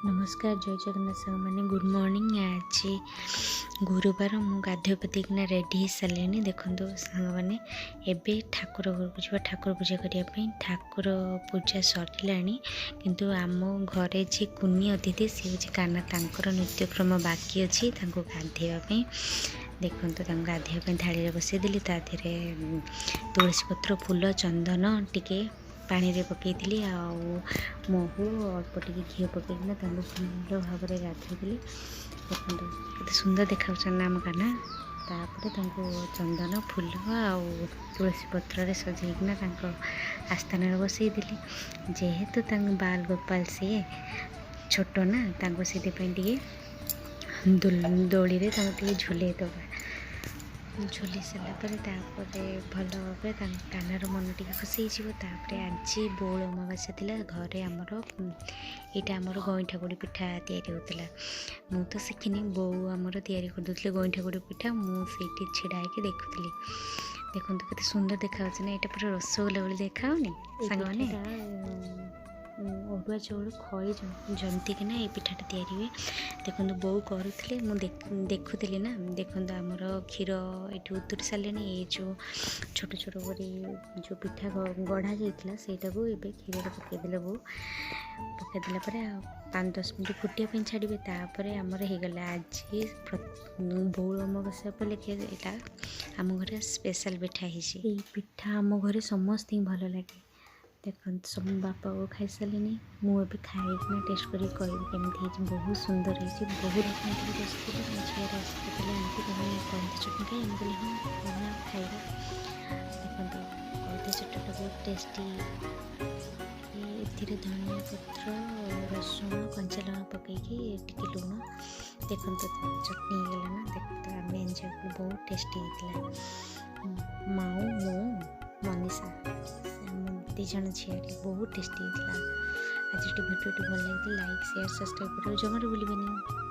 नमस्कार जय जगन्नाथ साग मैंने गुड मॉर्निंग आज गुरुवार मु गाधो पतिकिना रेडी हो सारे देखो साग मैंने एबे ठाकुर घर को जा ठाकुर पूजा करने ठाकुर पूजा सरला किंतु आम घरे जी कुनी अतिथि सी हूँ काना तांकर नित्यक्रम बाकी अच्छी गाधेवाई देखो गाधेवाई थाली बसईदेली ताधे तुलसी पत्र फूल चंदन टिके पानी रे पकईली आहू अल्प टे घी पकईना सुंदर भाव में गाधेली देखो केते सुंदर देखा आम काना तापर चंदन फूल आउ तुलसी पत्र सजेकिना आस्थान बसईदेली जेहेतु बाल गोपाल सी छोट ना से दोली झूले दबा झुली सारापर भल भाव कानार मन टी खुशी होपर आज बौल अमावास्या थी घरे आमर यहाँ आमर गईठा गुड़ी पिठा या मु तो शिखिनी बो आमर या गईठा गुड़ी पिठा मुझे छिड़ा देखुली देखो केते सुंदर देखा ना यहाँ पूरा रसगोला भाई देखा सांग मैंने अरुआ चाउल खई जंतिकिना ये पिठाटा तैयारी हुए देखो बो करुले देखुली ना देखो आमर क्षीर ये उतरी सारे ये जो छोट छोट कर जो पिठा गढ़ा जाता से क्षीर पकईदे बो पकईदेला 5-10 मिनट फुटापी छाड़े तापर आमर होगला आज बौल अमावास्या उपलक्षे यहाँ आम घर स्पेशल पिठा है पिठा आम घर समस्त भल लगे देखो सब बापा को खाई सारे मुझे खाईना टेस्ट कर कमी बहुत सुंदर है बहुत रकम बसती झील आसते एमती कौंधा चटनी खाई बोले हाँ खाଇବା देखो कौंधा चटनीटा बहुत टेस्टी ए धनिया पत्र रसुण कंचा लुण पकईकि टिके लुण देखो चटनी होगा ना देखो आम एंजॉय कल बहुत टेस्टी होता माऊ मो मनीषा दीज झील बहुत टेस्टी होता आज भिडियो भल लगे लाइक शेयर सब्सक्राइब कर जमार भूलें।